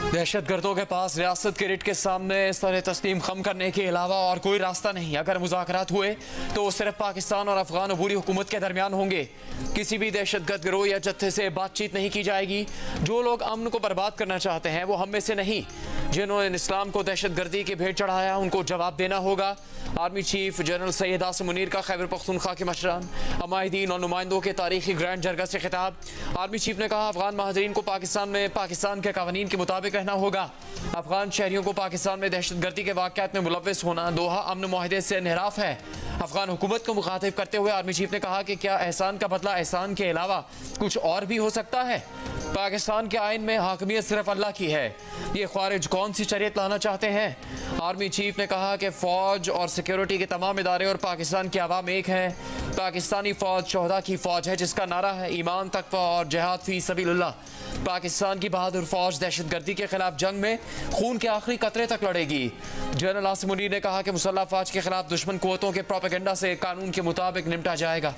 दहशतगर्दों के पास रियासत के रिट के सामने सर तस्लीम खम करने के अलावा और कोई रास्ता नहीं। अगर मुज़ाकरात हुए तो वो सिर्फ पाकिस्तान और अफगान अबूरी हुकूमत के दरमियान होंगे। किसी भी दहशतगर्द गिरोह या जत्थे से बातचीत नहीं की जाएगी। जो लोग अमन को बर्बाद करना चाहते हैं वो हम में से नहीं। जिन्होंने इस्लाम को दहशतगर्दी की भेंट चढ़ाया उनको जवाब देना होगा। Army chief general Syed Asim Munir का खैबर पख्तूनख्वा के मशरान, अमायदीन और नुमाइंदों के तारीखी ग्रैंड जरगा से खिताब। आर्मी चीफ ने कहा अफगान महाजरीन को पाकिस्तान में पाकिस्तान के कानून के मुताबिक रहना होगा। अफगान शहरियों को पाकिस्तान में दहशतगर्दी के वाक़यात में मुलव्वस होना दोहा अमन मुआहदे से इन्हिराफ है। अफगान हुकूमत को मुखातिब करते हुए आर्मी चीफ ने कहा कि क्या एहसान का बदला एहसान के अलावा कुछ और भी हो सकता है। पाकिस्तान के आइन में हाकमियत सिर्फ अल्लाह की है। ये ख्वारिज कौन सी शरीयत लाना चाहते हैं। आर्मी चीफ ने कहा कि फ़ौज और सिक्योरिटी के तमाम इदारे और पाकिस्तान की आवाम एक है। पाकिस्तानी फ़ौज शोहदा की फ़ौज है जिसका नारा है ईमान, तक़वा और जिहाद फ़ी सबीलिल्लाह। पाकिस्तान की बहादुर फ़ौज दहशतगर्दी के खिलाफ जंग में खून के आखिरी कतरे तक लड़ेगी। जनरल आसिम मुनीर ने कहा कि मुसल्लह फ़ौज के खिलाफ दुश्मन क़ुव्वतों के प्रोपेगेंडा से कानून के मुताबिक निपटा जाएगा।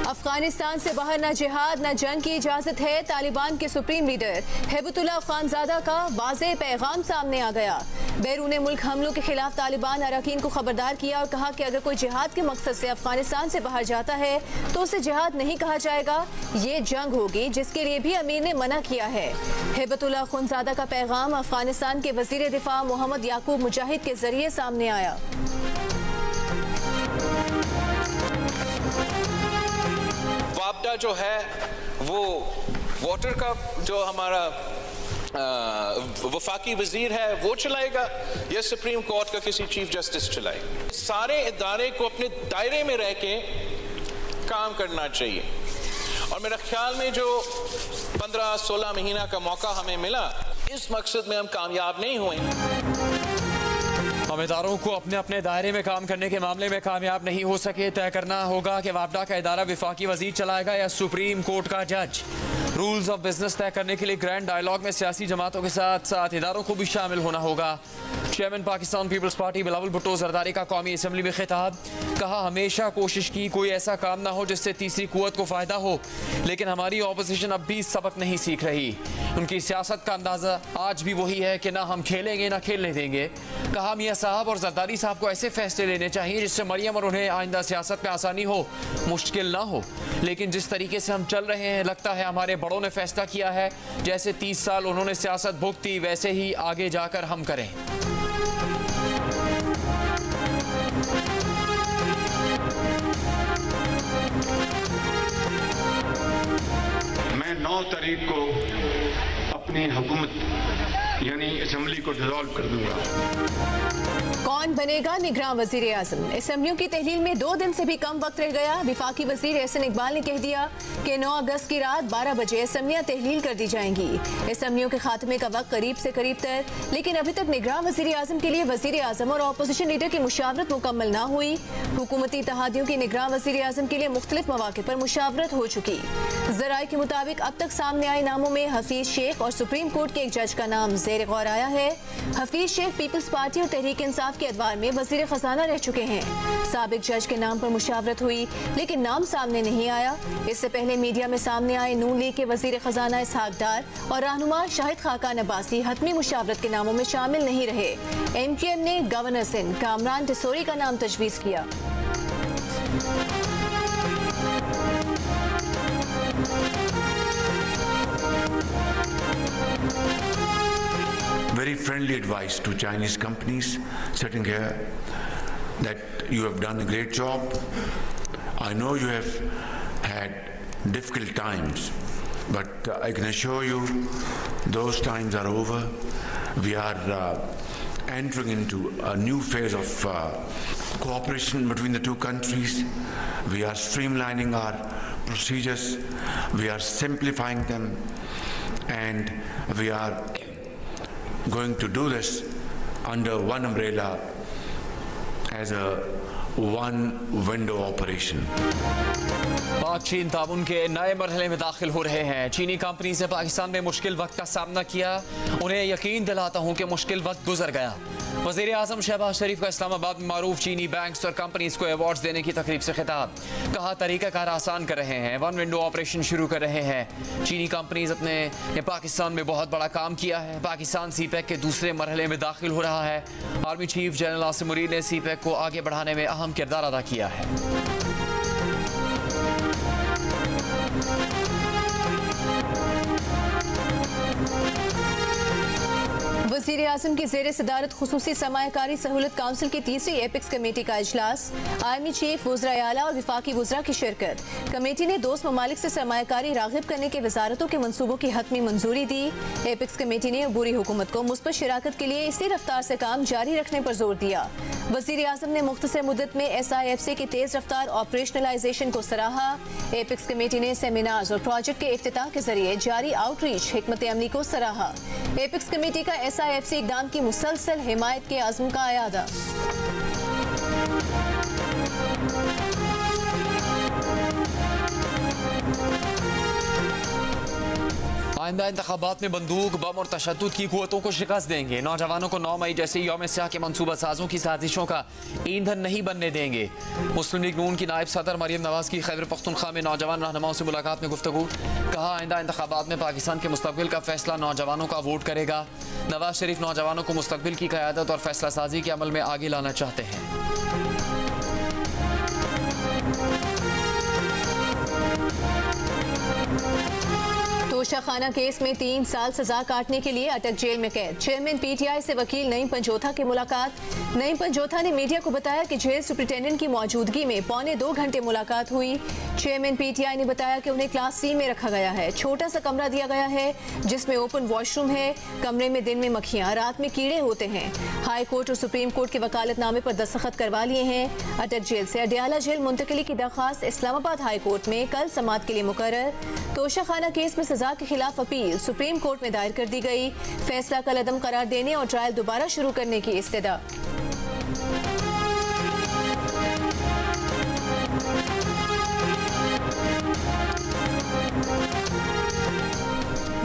अफगानिस्तान से बाहर न जिहाद न जंग की इजाजत है। तालिबान के सुप्रीम लीडर हेबतुल्लाह खानजादा का वाज़ेह पैगाम सामने आ गया। बैरून मुल्क हमलों के खिलाफ तालिबान अरकान को खबरदार किया और कहा कि अगर कोई जिहाद के मकसद से अफगानिस्तान से बाहर जाता है तो उसे जिहाद नहीं कहा जाएगा, ये जंग होगी जिसके लिए भी अमीर ने मना किया है। हेबतुल्लाह खानजादा का पैगाम अफगानिस्तान के वजीर दिफा मोहम्मद याकूब मुजाहिद के जरिए सामने आया। वापडा जो है वो वाटर का जो हमारा वफाकी वजीर है वो चलाएगा या सुप्रीम कोर्ट का किसी चीफ जस्टिस चलाएगा। सारे इदारे को अपने दायरे में रह के काम करना चाहिए और मेरा ख्याल में जो 15-16 महीना का मौका हमें मिला इस मकसद में हम कामयाब नहीं हुए। हम इदारों को अपने अपने दायरे में काम करने के मामले में कामयाब नहीं हो सके। तय करना होगा कि वापडा का इदारा वफाकी वजीर चलाएगा या सुप्रीम कोर्ट का जज। रूल्स ऑफ बिजनेस तय करने के लिए ग्रैंड डायलॉग में सियासी जमातों के साथ साथ इदारों को भी शामिल होना होगा। चेयरमैन पाकिस्तान पीपल्स पार्टी बिलावल भुट्टो जरदारी का कौमी असम्बली में खिताब, कहा हमेशा कोशिश की कोई ऐसा काम ना हो जिससे तीसरी कुव्वत को फ़ायदा हो, लेकिन हमारी ऑपोजिशन अब भी सबक नहीं सीख रही। उनकी सियासत का अंदाज़ा आज भी वही है कि ना हम खेलेंगे ना खेलने देंगे। कहा मियाँ साहब और जरदारी साहब को ऐसे फैसले लेने चाहिए जिससे मरियम और उन्हें आइंदा सियासत में आसानी हो, मुश्किल ना हो। लेकिन जिस तरीके से हम चल रहे हैं लगता है हमारे बड़ों ने फैसला किया है जैसे 30 साल उन्होंने सियासत भुगती वैसे ही आगे जाकर हम करें। मैं 9 तारीख को अपनी हुकूमत यानी असम्बली को डिसॉल्व कर दूंगा। कौन बनेगा निगरान वजीर आजम। असम्बलियों की तहलील में 2 दिन से भी कम वक्त रह गया। विफाकी वजीर एहसन इकबाल ने कह दिया कि 9 अगस्त की रात 12 बजे असम्बलियां तहलील कर दी जाएंगी। असम्बलियों के खात्मे का वक्त करीब से करीब तर, लेकिन अभी तक निगरान वजीर आजम के लिए वजीर आजम और अपोजिशन लीडर की मुशावरत मुकम्मल ना हुई। हुकूमती इत्तेहादियों की निगरान वजीर आजम के लिए मुख्तलिफ मौके पर मुशावरत हो चुकी। जराये के मुताबिक अब तक सामने आए नामों में हफीज शेख और सुप्रीम कोर्ट के एक जज का नाम ज़ेर गौर आया है। हफीज शेख पीपल्स पार्टी और तहरीक इंसाफ के अदवार में वजीर खजाना रह चुके हैं। साबिक जज के नाम पर मुशावरत हुई लेकिन नाम सामने नहीं आया। इससे पहले मीडिया में सामने आए नून लीग के वजीर खजाना इसहाक डार और रहनुमा शाहिद खाकान अब्बासी हतमी मुशावरत के नामों में शामिल नहीं रहे। MQM ने गवर्नर सिंध कामरान टिसोरी का नाम तजवीज़ किया। Very friendly advice to Chinese companies sitting here that you have done a great job. I know you have had difficult times, but I can assure you those times are over. We are entering into a new phase of cooperation between the two countries. We are streamlining our procedures, we are simplifying them, and we are going to do this under one umbrella as a one window operation. पाक चीन ताउन के नए मरहले में दाखिल हो रहे हैं। चीनी कंपनी से पाकिस्तान में मुश्किल वक्त का सामना किया, उन्हें यकीन दिलाता हूँ कि मुश्किल वक्त गुजर गया। वज़ीर आज़म शहबाज शरीफ का इस्लामाबाद में मारूफ चीनी बैंक्स और कंपनीज को अवार्ड्स देने की तकरीब से खिताब। कहा तरीक़ाकार आसान कर रहे हैं, वन विंडो ऑपरेशन शुरू कर रहे हैं। चीनी कंपनीज ने पाकिस्तान में बहुत बड़ा काम किया है। पाकिस्तान सीपैक के दूसरे मरहले में दाखिल हो रहा है। Army chief general Asim Munir ने सीपैक को आगे बढ़ाने में अहम किरदार अदा किया है। वज़ीर आज़म की ज़ेर सदारत खुसूसी सरमायाकारी सहूलत काउंसिल की तीसरी एपिक्स कमेटी का इजलास। आर्मी चीफ, वज़राए आला और वफाकी वज़रा की शिरकत। कमेटी ने दोस्त ममालिक से सरमायाकारी राग़िब करने के वजारतों के मनसूबों की हतमी मंजूरी दी। एपिक्स कमेटी ने अबूरी हुकूमत को मुस्बत शराकत के लिए इसी रफ्तार से काम जारी रखने पर जोर दिया। वज़ीर आज़म ने मुख्तसर मुद्दत में SIFC की तेज़ रफ्तार ऑपरेशनलाइजेशन को सराहा। एपिक्स कमेटी ने सेमिनार्स और प्रोजेक्ट के इफ्तिताह के जरिए जारी आउटरीच हिकमत अमली को सराहा। एपिक्स कमेटी का SIFC इक़दाम की मुसलसल हिमायत के अज़्म का अयादा। आइंदा इंतखाबात में बंदूक, बम और तशद्दुद की कुव्वतों को शिकस्त देंगे। नौजवानों को 9 मई जैसे यौम स्याह के मनसूबा साजों की साजिशों का ईंधन नहीं बनने देंगे। मुस्लिम लीग नून की नायब सदर मरियम नवाज की खैबर पख्तूनख्वा में नौजवान रहनुमाओं से मुलाकात में गुफ्तगू। कहा आइंदा इंतखाबात में पाकिस्तान के मुस्तकबिल का फैसला नौजवानों का वोट करेगा। नवाज शरीफ नौजवानों को मुस्तकबिल की क़यादत और फैसला साजी के अमल में आगे लाना चाहते हैं। तोशा खाना केस में 3 साल सजा काटने के लिए अटक जेल में कैद। चेयरमैन PTI से वकील नईम पंजोथा की मुलाकात। नईम पंजोथा ने मीडिया को बताया कि जेल सुपरिटेंडेंट की मौजूदगी में पौने 2 घंटे मुलाकात हुई। चेयरमैन PTI ने बताया कि उन्हें क्लास C में रखा गया है। छोटा सा कमरा दिया गया है जिसमें ओपन वॉशरूम है। कमरे में दिन में मक्खियां, रात में कीड़े होते हैं। हाई कोर्ट और सुप्रीम कोर्ट के वकालतनामे पर दस्तखत करवा लिए हैं। अटक जेल से अडियाला जेल मुंतकिली की दरख्वास्त इस्लामाबाद हाई कोर्ट में कल समाअत के लिए मुकर्रर। तोशा खाना केस में सजा के खिलाफ अपील सुप्रीम कोर्ट में दायर कर दी गई। फैसला कल अदम करार देने और ट्रायल दोबारा शुरू करने की इस्तदा।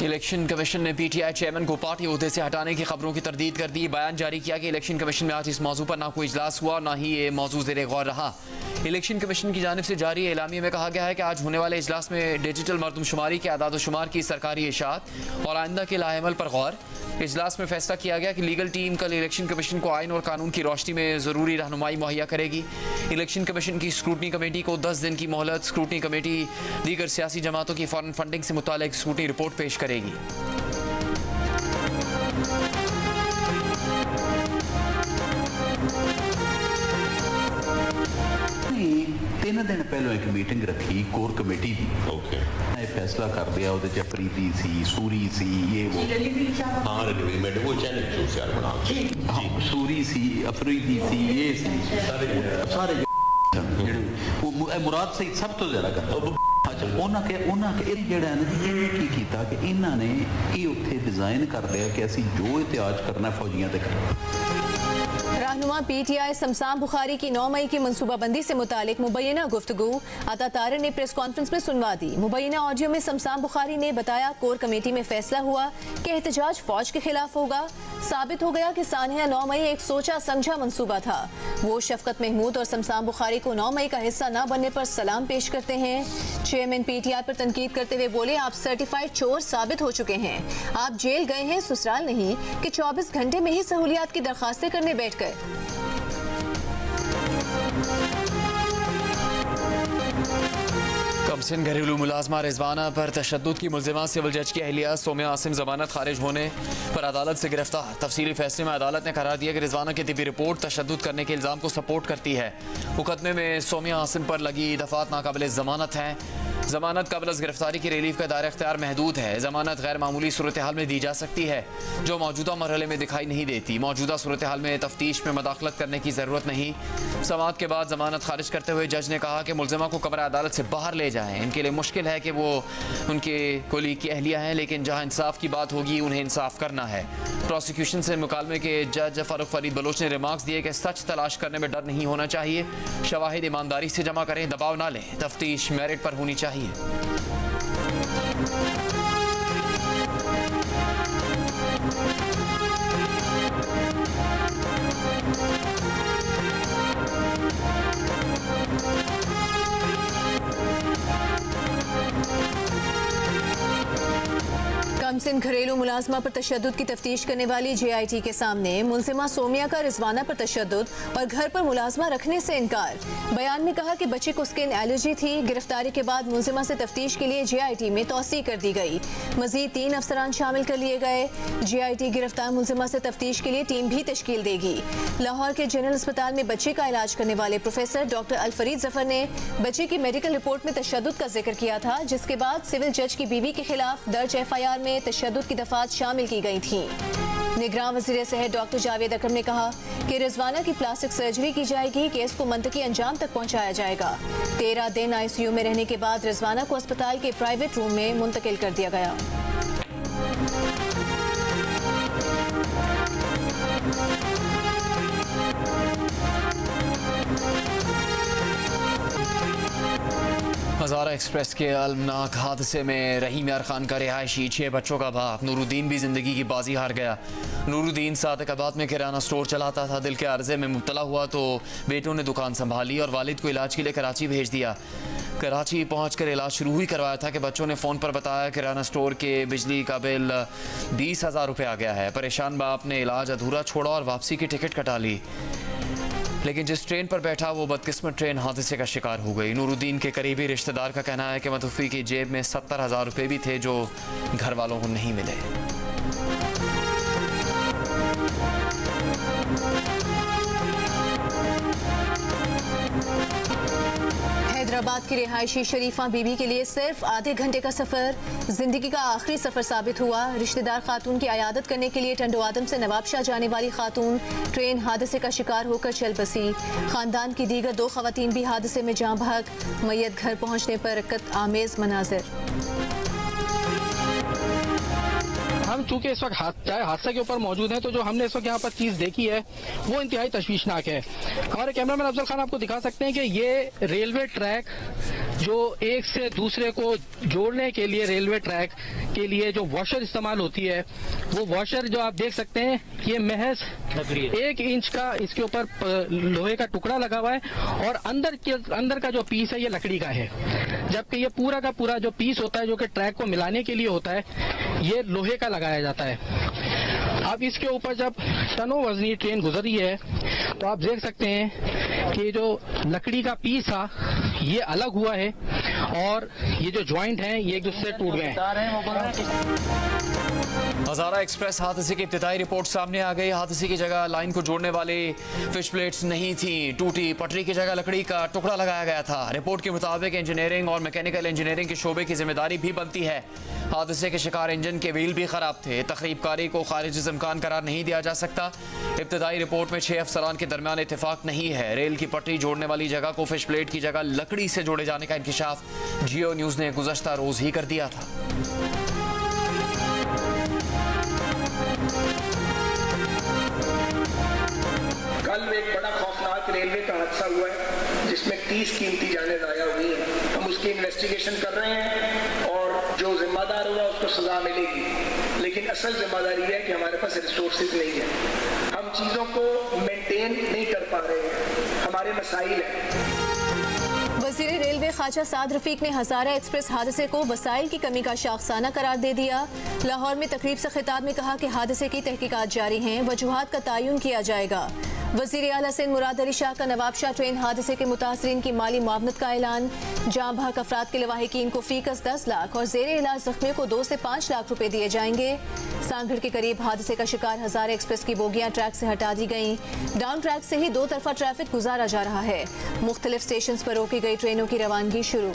इलेक्शन कमीशन ने PTI चेयरमैन को पार्टी ओहदे से हटाने की खबरों की तरदीद कर दी। बयान जारी किया कि इलेक्शन कमीशन में आज इस मौजू पर ना कोई इजलास हुआ, ना ही ये मौजू ज़ेरे गौर रहा। इलेक्शन कमीशन की जानिब से जारी एलामिया में कहा गया है कि आज होने वाले इजलास में डिजिटल मरदमशुमारी के आदाद शुमार की सरकारी इशाअत और आइंदा के लाएमल पर गौर। इजलास में फैसला किया गया कि लीगल टीम कल इलेक्शन कमीशन को आइन और कानून की रोशनी में ज़रूरी रहनुमाई मुहैया करेगी। इलेक्शन कमीशन की स्क्रूटनी कमेटी को 10 दिन की मोहलत। स्क्रूटनी कमेटी दीगर सियासी जमातों की फॉरेन फंडिंग से मुताल्लिक स्क्रूटनी रिपोर्ट पेश करेगी। तीन दिन पहले एक मीटिंग रखी कोर कमेटी की। ओके फैसला कर दिया ਉਹਦੇ ਚ प्रीति सी, सूरी सी, ये वो हाँ मैं वो चैनल चूज यार बना हाँ, सूरी सी, अफरीदी सी, ये सी सारे वो मुराद सही सब तो ज्यादा करता। अच्छा ਉਹਨਾਂ ਕੇ ਇਹ ਜਿਹੜਾ ਹੈ ਕੀ ਕੀਤਾ ਕਿ ਇਹਨਾਂ ਨੇ ਇਹ ਉੱਥੇ ਡਿਜ਼ਾਈਨ ਕਰ ਲਿਆ ਕਿ ਅਸੀਂ ਜੋ ਇਤਿਹਾਜ ਕਰਨਾ ਫੌਜੀਆਂ ਤੇ ਕਰਨਾ। रहनुमा PTI समसाम बुखारी की 9 मई की मनसूबाबंदी से मुतालिक मुबैना गुफ्तगू अता तारन ने प्रेस कॉन्फ्रेंस में सुनवा दी। मुबैना ऑडियो में समसाम बुखारी ने बताया कोर कमेटी में फैसला हुआ कि एहतजाज फौज के खिलाफ होगा। साबित हो गया कि सानिया 9 मई एक सोचा समझा मंसूबा था। वो शफकत महमूद और समसाम बुखारी को 9 मई का हिस्सा न बनने पर सलाम पेश करते हैं। चेयरमैन PTI पर तनकीद करते हुए बोले आप सर्टिफाइड चोर साबित हो चुके हैं। आप जेल गए हैं, ससुराल नहीं कि 24 घंटे में ही सहूलियात की दरखास्तें करने बैठ गए। कमसिन घरेलू मुलाजमा रिजवाना पर तशद्दुद की मुलजिमा सिविल जज की अहलिया सोमिया आसिम जमानत खारिज होने पर अदालत से गिरफ्तार। तफसीली फैसले में अदालत ने करार दिया कि रिजवाना की तिबी रिपोर्ट तशद्दुद करने के इल्ज़ाम को सपोर्ट करती है। मुकदमे में सोमिया आसिम पर लगी दफात नाकाबिल जमानत हैं। जमानत कबल गिरफ्तारी की रिलीफ का दायरा इख्तियार महदूद है। जमानत गैर मामूली सूरत हाल में दी जा सकती है जो मौजूदा मरहले में दिखाई नहीं देती। मौजूदा सूरत हाल में तफ्तीश में मदाखलत करने की ज़रूरत नहीं। समाअत के बाद जमानत खारिज करते हुए जज ने कहा कि मुलजिमा को कमरा अदालत से बाहर ले जाएं। इनके लिए मुश्किल है कि वो उनके कोलीग की अहलिया हैं, लेकिन जहां इंसाफ की बात होगी उन्हें इंसाफ करना है। प्रोसिक्यूशन से मुकालमे के जज फारूक फरीद बलोच ने रिमार्क्स दिए कि सच तलाश करने में डर नहीं होना चाहिए। शवाहिद ईमानदारी से जमा करें, दबाव ना लें। तफ्तीश मेरिट पर होनी चाहिए। कमसिन घरेलू मुलाजमा पर तशद्दुद की तफ्तीश करने वाली JIT के सामने मुलजिमा सोमिया का रिजवाना पर तशद्दुद और घर पर मुलाजमा रखने से इनकार। बयान में कहा कि बच्चे को स्किन एलर्जी थी। गिरफ्तारी के बाद मुलजिमा से तफ्तीश के लिए JIT में तौसी कर दी गई। मजीद 3 अफसरान शामिल कर लिए गए। JIT गिरफ्तार मुलजिमा से तफ्तीश के लिए टीम भी तश्कील देगी। लाहौर के जनरल अस्पताल में बच्चे का इलाज करने वाले प्रोफेसर डॉक्टर अलफरीद जफर ने बच्चे की मेडिकल रिपोर्ट में तशद्दुद का जिक्र किया था, जिसके बाद सिविल जज की बीवी के खिलाफ दर्ज FIR में तशद्दुद की दफात शामिल की गई थी। निगरान वज़ीर सेहत डॉक्टर जावेद अकरम ने कहा कि रिजवाना की प्लास्टिक सर्जरी की जाएगी, केस को मंतकी अंजाम तक पहुंचाया जाएगा। 13 दिन ICU में रहने के बाद रिजवाना को अस्पताल के प्राइवेट रूम में मुंतकिल कर दिया गया। हज़ारा एक्सप्रेस के अलमनाक हादसे में रहीम यार खान का रिहायशी 6 बच्चों का बाप नूरुद्दीन भी जिंदगी की बाजी हार गया। नूरुद्दीन सादकाबाद में किराना स्टोर चलाता था। दिल के अर्जे में मुब्तला हुआ तो बेटों ने दुकान संभाली और वालिद को इलाज के लिए कराची भेज दिया। कराची पहुंचकर इलाज शुरू ही करवाया था कि बच्चों ने फ़ोन पर बताया किराना स्टोर के बिजली का बिल 20,000 रुपये आ गया है। परेशान बाप ने इलाज अधूरा छोड़ा और वापसी की टिकट कटा ली, लेकिन जिस ट्रेन पर बैठा वो बदकिस्मत ट्रेन हादसे का शिकार हो गई। नूरुद्दीन के करीबी रिश्तेदार का कहना है कि मतूफ़ी की जेब में 70,000 रुपये भी थे जो घर वालों को नहीं मिले। हैदराबाद की रिहायशी शरीफा बीबी के लिए सिर्फ आधे घंटे का सफर जिंदगी का आखिरी सफर साबित हुआ। रिश्तेदार खातून की आयादत करने के लिए टंडो आदम से नवाबशाह जाने वाली खातून ट्रेन हादसे का शिकार होकर चल बसी। खानदान की दीगर 2 खवातीन भी हादसे में जाँ बहक। मैयत घर पहुंचने पर रकत आमेज मनाजिर। हम चूंकि इस वक्त हादसा के ऊपर मौजूद हैं, तो जो हमने इस वक्त यहाँ पर चीज देखी है वो इंतहाई तशवीशनाक है। हमारे कैमरामैन अफजल खान आपको दिखा सकते हैं कि ये रेलवे ट्रैक जो एक से दूसरे को जोड़ने के लिए रेलवे ट्रैक के लिए जो वॉशर इस्तेमाल होती है, वो वॉशर जो आप देख सकते हैं ये महज 1 इंच का इसके ऊपर लोहे का टुकड़ा लगा हुआ है और अंदर का जो पीस है ये लकड़ी का है, जबकि ये पूरा का पूरा जो पीस होता है जो कि ट्रैक को मिलाने के लिए होता है ये लोहे का लगाया जाता है। अब इसके ऊपर जब टनों वजनी ट्रेन गुजर रही है तो आप देख सकते हैं कि जो लकड़ी का पीस था ये अलग हुआ है और ये जो ज्वाइंट हैं ये एक दूसरे से टूट गए हैं। हज़ारा एक्सप्रेस हादसे की इब्तिदाई रिपोर्ट सामने आ गई। हादसे की जगह लाइन को जोड़ने वाले फिश प्लेट्स नहीं थी, टूटी पटरी की जगह लकड़ी का टुकड़ा लगाया गया था। रिपोर्ट के मुताबिक इंजीनियरिंग और मैकेनिकल इंजीनियरिंग के शोबे की जिम्मेदारी भी बनती है। हादसे के शिकार इंजन के व्हील भी खराब थे। तखरीबकारी को खारिज इम्कान करार नहीं दिया जा सकता। इब्तिदाई रिपोर्ट में 6 अफसरान के दरमियान इत्तेफाक नहीं है। रेल की पटरी जोड़ने वाली जगह को फिश प्लेट की जगह लकड़ी से जोड़े जाने का इंकिशाफ जियो न्यूज़ ने गुज़श्ता रोज ही कर दिया था। कल एक बड़ा खौफनाक रेलवे का हादसा हुआ है जिसमें 30 कीमती जानें ज़ाया हुई हैं। हम उसकी इन्वेस्टिगेशन कर रहे हैं और जो जिम्मेदार होगा उसको सजा मिलेगी, लेकिन असल जिम्मेदारी है कि हमारे पास रिसोर्सेज नहीं है, हम चीज़ों को मेंटेन नहीं कर पा रहे हैं, हमारे मसाइल हैं। वज़ीर रेलवे ख्वाजा साद रफीक ने हज़ारा एक्सप्रेस हादसे को वसाइल की कमी का शाखसाना करार दे दिया। लाहौर में तकरीब से खिताब में कहा कि हादसे की तहकीकात जारी हैं, वजूहात का तयन किया जाएगा। वज़ीर आला सिंध मुराद अली शाह का नवाबशाह ट्रेन हादसे के मुतासरीन की माली मुआवनत का ऐलान। जाँ बहक अफराद के लवाहिकीन को फीकस 10 लाख और जेर इलाज जख्मियों को 2 से 5 लाख रुपए दिए जाएंगे। सांगढ़ के करीब हादसे का शिकार हज़ारा एक्सप्रेस की बोगियां ट्रैक से हटा दी गईं। डाउन ट्रैक से ही 2 तरफा ट्रैफिक गुजारा जा रहा है। मुख्तलिफ स्टेशन पर रोकी गई ट्रेनों की रवानगी शुरू।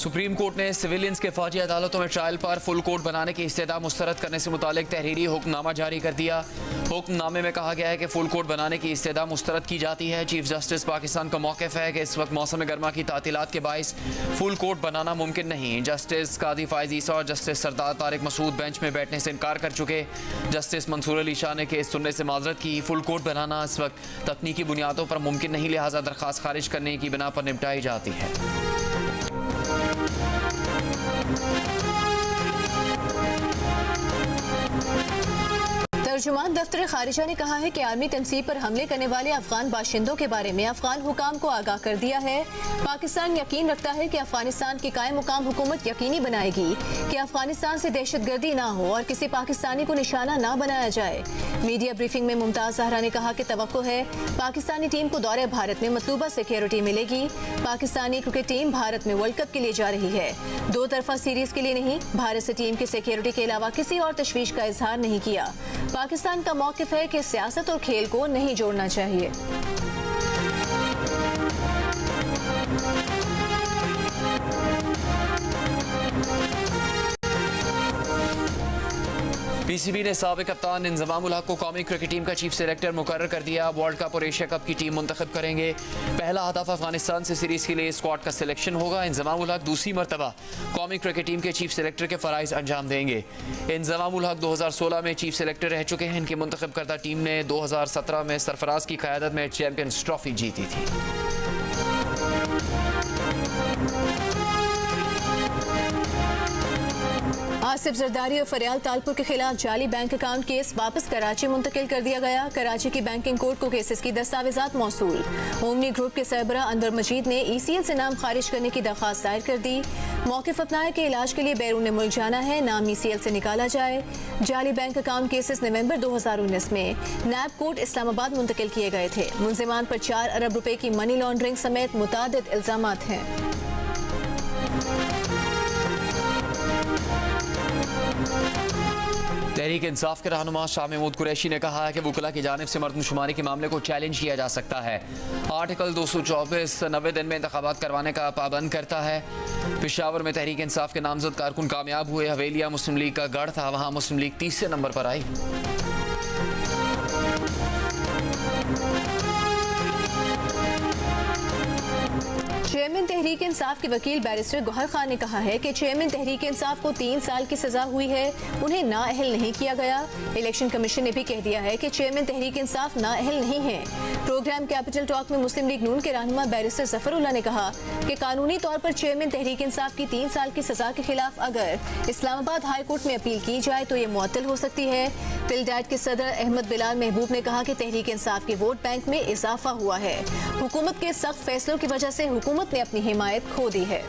सुप्रीम कोर्ट ने सिविलियंस के फौजी अदालतों में ट्रायल पर फुल कोर्ट बनाने की इस्तेदा मुस्तरद करने से मुतालिक तहरीरी हुक्मनामा जारी कर दिया। हुक्मनामे में कहा गया है कि फुल कोर्ट बनाने की इस्तेदा मुस्तरद की जाती है। चीफ जस्टिस पाकिस्तान का मौक़िफ़ है कि इस वक्त मौसम गर्मा की तातीलात के बाइस फुल कोर्ट बनाना मुमकिन नहीं। जस्टिस कादी फायज़ ईसा और जस्टिस सरदार तारिक मसूद बेंच में बैठने से इनकार कर चुके। जस्टिस मंसूर अली शाह ने केस सुनने से माजरत की। फुल कोर्ट बनाना इस वक्त तकनीकी बुनियादों पर मुमकिन नहीं, लिहाजा दरख्वास्त खारिज करने की बिना पर निपटाई जाती है। तर्जुमान दफ्तर खारिजा ने कहा है कि आर्मी तनसीब पर हमले करने वाले अफगान बाशिंदों के बारे में अफगान हुकाम को आगाह कर दिया है। पाकिस्तान यकीन रखता है कि अफगानिस्तान की कायम मुकाम हुकूमत यकीनी बनाएगी कि अफगानिस्तान से दहशतगर्दी ना हो और किसी पाकिस्तानी को निशाना ना बनाया जाए। मीडिया ब्रीफिंग में मुमताज जहरा ने कहा कि तवक्को है पाकिस्तानी टीम को दौरे भारत में मतलूबा सिक्योरिटी मिलेगी। पाकिस्तानी क्रिकेट टीम भारत में वर्ल्ड कप के लिए जा रही है, दो तरफा सीरीज के लिए नहीं। भारत से टीम की सिक्योरिटी के अलावा किसी और तशवीश का इजहार नहीं किया। पाकिस्तान का मौक़िफ़ है कि सियासत और खेल को नहीं जोड़ना चाहिए। पीसीबी ने साबिक कप्तान इंजमाम उल हक को कौमी क्रिकेट टीम का चीफ सेलेक्टर मुकर्रर कर दिया। वर्ल्ड कप और एशिया कप की टीम मुंतखब करेंगे। पहला हदफ अफगानिस्तान से सीरीज के लिए स्क्वाड का सिलेक्शन होगा। इंजमाम उल हक दूसरी मरतबा कौमी क्रिकेट टीम के चीफ सेलेक्टर के फ़राइज़ अंजाम देंगे। इंजमाम उल हक 2016 में चीफ सेलेक्टर रह चुके हैं। इनकी मुंतखब करदा टीम ने 2017 में सरफराज की क़यादत में चैंपियंस ट्रॉफी जीती थी। आसिफ जरदारी और फरियाल तालपुर के खिलाफ जाली बैंक अकाउंट केस वापस कराची मुंतकिल कर दिया गया। कराची की बैंकिंग कोर्ट को केसेस की दस्तावेजात मौसूल। ओमनी ग्रुप के सरबरा अनवर मजीद ने ECL से नाम खारिज करने की दरख्वास्त दायर कर दी। मौक़िफ़ अपनाया कि इलाज के लिए बैरून मुल्क जाना है, नाम ECL से निकाला जाए। जाली बैंक अकाउंट केसेस नवंबर 2019 में नैब कोर्ट इस्लामाबाद मुंतकिल किए गए थे। मुलजिमान पर 4 अरब रुपए की मनी लॉन्ड्रिंग समेत मुतादिद इल्जामात हैं। तहरीक इंसाफ के रहनुमा शाह महमूद कुरैशी ने कहा है कि वकला की जानिब से मर्दमशुमारी के मामले को चैलेंज किया जा सकता है। आर्टिकल 224 90 दिन में इंतखाबात करवाने का पाबंद करता है। पेशावर में तहरीक इंसाफ के नामजद कारकुन कामयाब हुए। हवेलिया मुस्लिम लीग का गढ़ था, वहाँ मुस्लिम लीग तीसरे नंबर पर आई। चेयरमैन तहरीक इंसाफ के वकील बैरिस्टर गौहर खान ने कहा है कि चेयरमैन तहरीक इंसाफ को 3 साल की सजा हुई है, उन्हें नाअहल नहीं किया गया। इलेक्शन कमीशन ने भी कह दिया है कि चेयरमैन तहरीक इंसाफ नाअहल नहीं है। प्रोग्राम कैपिटल टॉक में मुस्लिम लीग नून के रहनुमा बैरिस्टर जफरुल्लाह ने कहा कि कानूनी तौर पर चेयरमैन तहरीक इंसाफ की 3 साल की सजा के खिलाफ अगर इस्लामाबाद हाई कोर्ट में अपील की जाए तो ये मुअत्तल हो सकती है। पिलडैट के सदर अहमद बिलाल महबूब ने कहा कि तहरीक इंसाफ के वोट बैंक में इजाफा हुआ है। हुकूमत के सख्त फैसलों की वजह से हुकूमत ने अपनी हिमायत खो दी है।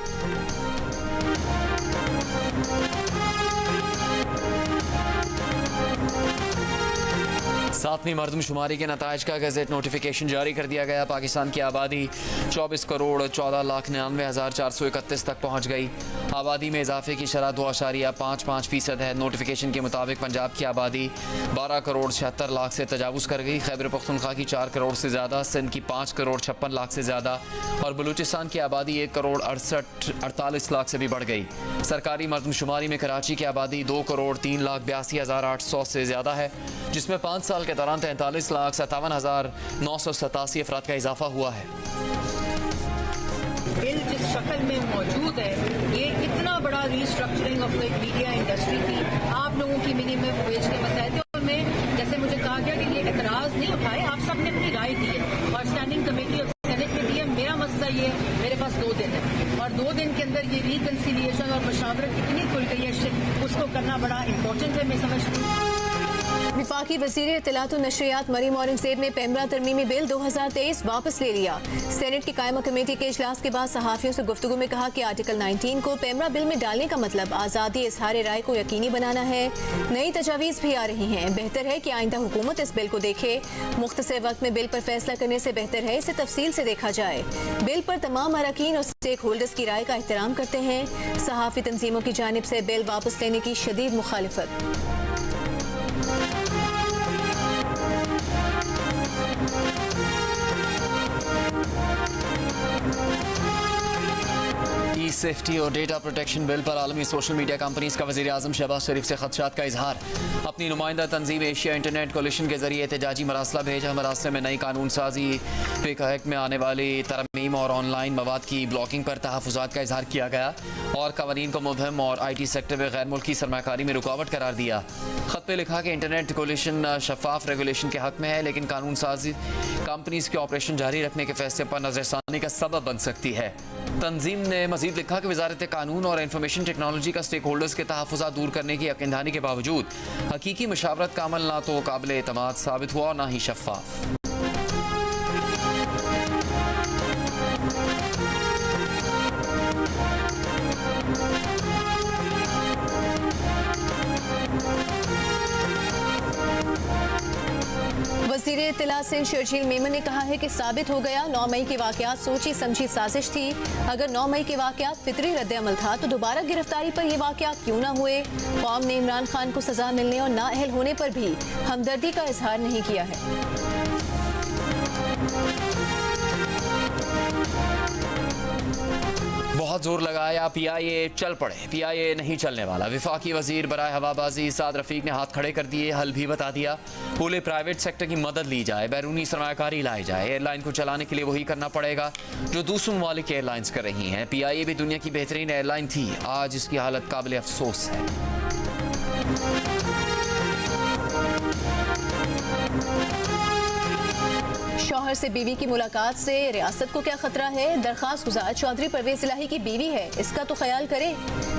सातवीं मर्दमशुमारी के नताइज का गज़ट नोटिफिकेशन जारी कर दिया गया। पाकिस्तान की आबादी 24 करोड़ 14,99,431 तक पहुँच गई। आबादी में इजाफे की शरह 2.55% है। नोटिफिकेशन के मुताबिक पंजाब की आबादी 12 करोड़ 76 लाख से तजावुज़ कर गई। खैबर पख्तूनख्वा की 4 करोड़ से ज़्यादा, सिंध की 5 करोड़ 56 लाख से ज़्यादा और बलूचिस्तान की आबादी 1 करोड़ 48 लाख से भी बढ़ गई। सरकारी मर्दमशुमारी में कराची की आबादी 2 करोड़ 3,82,800 से ज़्यादा है, जिसमें 5 साल के दौरान 43,57,987 अफराद का इजाफा हुआ है। बिल जिस शक्ल में मौजूद है, ये इतना बड़ा रीस्ट्रक्चरिंग ऑफ मीडिया इंडस्ट्री थी। आप लोगों की मिनिमम वेज के मसले थे और मैं जैसे मुझे कहा गया कि ये एतराज नहीं उठाए, आप सब ने अपनी राय दी है और स्टैंडिंग कमेटी ऑफ सेनेट में दी है। मेरा मसला ये मेरे पास 2 दिन है और 2 दिन के अंदर ये रिकंसिलिएशन और मशावरत कितनी खुल गई है, उसको करना बड़ा इंपॉर्टेंट है। मैं समझती हूँ वफाकी वज़ीर इत्तलात और नशरियात मरीम औरंगज़ेब ने पेमरा तरमीमी बिल 2023 वापस ले लिया। सेनेट की कायमा कमेटी के इजलास के बाद सहाफ़ियों से गुफ्तगू में कहा कि आर्टिकल 19 को पेमरा बिल में डालने का मतलब आज़ादी इज़हार राय को यकीनी बनाना है। नई तजावीज़ भी आ रही हैं। बेहतर है कि आइंदा हुकूमत इस बिल को देखे। मुख्तसर वक्त में बिल पर फैसला करने से बेहतर है इसे तफसील से देखा जाए। बिल पर तमाम अरकान और स्टेक होल्डर्स की राय का एहतराम करते हैं। सहाफ़ी तंजीमों की जानिब से बिल वापस लेने की शदीद मुखालिफत। सेफ्टी और डेटा प्रोटेक्शन बिल पर आलमी सोशल मीडिया कंपनीज का वज़ीर आज़म शहबाज शरीफ से खदशात का इजहार। अपनी नुमाइंदा तंजीम एशिया इंटरनेट कोलिशन के जरिए एहतजाजी मरासला भेजा। मरासले में नई कानून साजी, पिक एक्ट में आने वाली तरमीम और ऑनलाइन मवाद की ब्लॉकिंग पर तहफ़्फ़ुज़ात का इजहार किया गया और कवानीन को मुबहम और IT सेक्टर में गैर मुल्की सरमाकारी में रुकावट करार दिया। खत पे लिखा कि इंटरनेट कोलिशन शफाफ रेगुलेशन के हक में है, लेकिन कानून साजी कंपनीज के ऑपरेशन जारी रखने के फैसले पर नजरसानी का सबब बन सकती है। तंजीम ने मजीद लिखा कि वजारत कानून और इंफॉर्मेशन टेक्नोलॉजी का स्टेक होल्डर्स के तहफ़्फ़ुज़ात दूर करने की यकीनदहानी के बावजूद हकीकी मशावरत का अमल ना तो काबिल एतमाद साबित हुआ और ना ही शफाफ। वज़ीर इत्तला सिंध शर्जील मेमन ने कहा है कि साबित हो गया 9 मई के वाक़यात सोची समझी साजिश थी। अगर 9 मई के वाक़यात फितरी रद्द-ए-अमल था तो दोबारा गिरफ्तारी पर ये वाक़यात क्यों ना हुए। कौम ने इमरान खान को सजा मिलने और नाअहल होने पर भी हमदर्दी का इजहार नहीं किया है। बहुत जोर लगाया, PIA चल पड़े, PIA नहीं चलने वाला। विफाकी वजीर बराए हवाबाजी साद रफीक ने हाथ खड़े कर दिए, हल भी बता दिया। बोले प्राइवेट सेक्टर की मदद ली जाए, बैरूनी सरमायाकारी लाई जाए। एयरलाइन को चलाने के लिए वही करना पड़ेगा जो दूसरे ममालिक की एयरलाइंस कर रही हैं। PIA भी दुनिया की बेहतरीन एयरलाइन थी, आज इसकी हालत काबिल अफसोस है। शौहर से बीवी की मुलाकात से रियासत को क्या खतरा है। दरखास्त गुजार चौधरी परवेज इलाही की बीवी है, इसका तो ख्याल करे।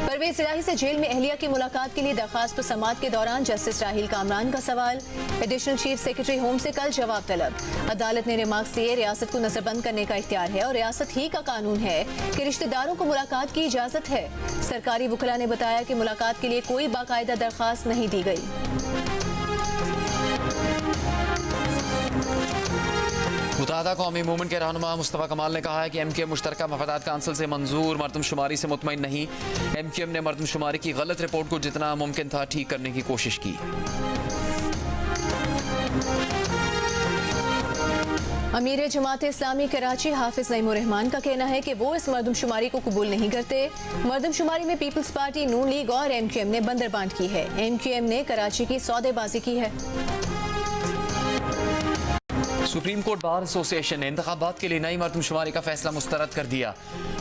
परवेज इलाही से जेल में अहलिया की मुलाकात के लिए दरखास्त पर समाअत के दौरान जस्टिस राहिल कामरान का सवाल। एडिशनल चीफ सेक्रेटरी होम से कल जवाब तलब। अदालत ने रिमार्क्स दिए, रियासत को नजरबंद करने का इख्तियार है और रियासत ही का कानून है कि रिश्तेदारों को मुलाकात की इजाजत है। सरकारी वकला ने बताया कि मुलाकात के लिए कोई बाकायदा दरखास्त नहीं दी गई। मुत्तहदा कौमी मूवमेंट के रहनुमा मुस्तफ़ा कमाल ने कहा है कि MQM मुश्तरका मफादात काउंसिल से मंजूर मरदमशुमारी से मुतमईन नहीं। MQM ने मरदमशुमारी की गलत रिपोर्ट को जितना मुमकिन था ठीक करने की कोशिश की। अमीर जमात इस्लामी कराची हाफिज नईमुर रहमान का कहना है कि वो इस मरदमशुमारी को कबूल नहीं करते। मरदमशुमारी में पीपल्स पार्टी, नून लीग और MQM ने बंदरबांट की है। MQM ने कराची की सौदेबाजी की है। सुप्रीम कोर्ट बार एसोसिएशन ने इंतखाबात के लिए नई मरदमशुमारी का फैसला मुस्तरद कर दिया।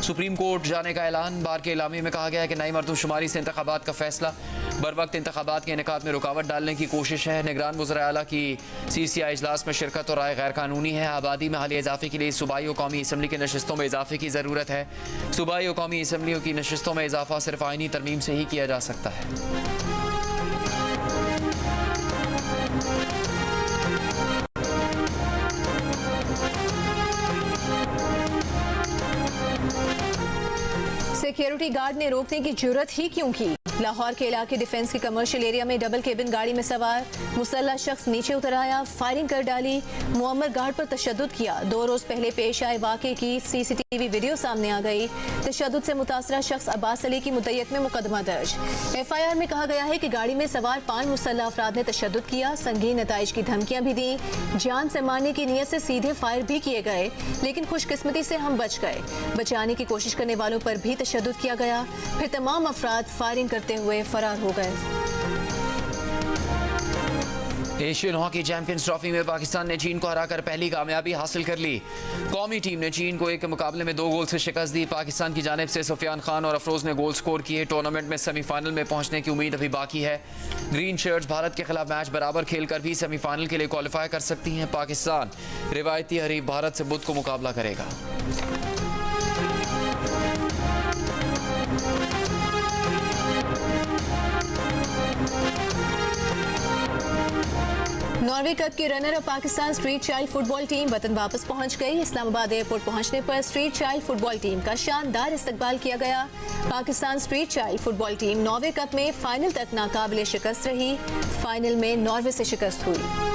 सुप्रीम कोर्ट जाने का ऐलान। बार के इलामी में कहा गया है कि नई मरदमशुमारी से इंतखाबात का फैसला बर वक्त इंतखाबात के इनेकाद में रुकावट डालने की कोशिश है। निगरान वज़ीर आला की CCI इजलास में शिरकत और राय गैर कानूनी है। आबादी में हालिया इजाफे के लिए सूबाई और कौमी असम्बली की नशस्तों में इजाफे की ज़रूरत है। सूबाई और कौमी असम्बलियों की नशस्तों में इजाफा सिर्फ आइनी तरमीम से ही किया जा सकता है। सिक्योरिटी गार्ड ने रोकने की जुर्रत ही क्यों की। लाहौर के इलाके डिफेंस के कमर्शियल एरिया में डबल केबिन गाड़ी में सवार मुसल्ला शख्स नीचे उतर आया, फायरिंग कर डाली, मुअम्मर गार्ड पर तशद्दुद किया। 2 रोज पहले पेश आए वाक़े की CCTV वीडियो सामने आ गई। तशद्दुद से मुतासरा शख्स अब्बास अली की मुद्दत में मुकदमा दर्ज। FIR में कहा गया है कि गाड़ी में सवार 5 मुसल्ला अफराद ने तशद्दुद किया, संगीन नताइज की धमकियां भी दी, जान से मारने की नीयत से सीधे फायर भी किए गए, लेकिन खुशकिस्मती से हम बच गए। बचाने की कोशिश करने वालों पर भी तशद्दुद किया गया, फिर तमाम अफराद फायरिंग करते हुए फरार हो गए। एशियन हॉकी चैंपियंस ट्रॉफी में पाकिस्तान ने चीन को हराकर पहली कामयाबी हासिल कर ली। कौमी टीम ने चीन को 1 के मुकाबले में 2 गोल से शिकस्त दी। पाकिस्तान की जानिब से सुफियान खान और अफरोज ने गोल स्कोर किए। टूर्नामेंट में सेमीफाइनल में पहुंचने की उम्मीद अभी बाकी है। ग्रीन शर्ट्स भारत के खिलाफ मैच बराबर खेलकर भी सेमीफाइनल के लिए क्वालिफाई कर सकती हैं। पाकिस्तान रिवायती हरीफ भारत से बुध को मुकाबला करेगा। नॉर्वे कप के runner up Pakistan street child football team वतन वापस पहुंच गई। इस्लामाबाद एयरपोर्ट पहुंचने पर स्ट्रीट चाइल्ड फुटबॉल टीम का शानदार इस्तकबाल किया गया। Pakistan street child football team Norway cup में फाइनल तक नाकाबिले शिकस्त रही। फाइनल में नॉर्वे से शिकस्त हुई।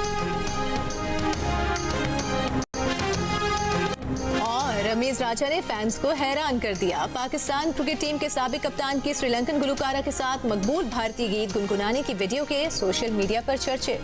रमीज राजा ने फैंस को हैरान कर दिया। पाकिस्तान क्रिकेट टीम के साबिक कप्तान की श्रीलंकन गुलकारा के साथ मकबूल भारतीय गीत गुनगुनाने की वीडियो के सोशल मीडिया पर चर्चे।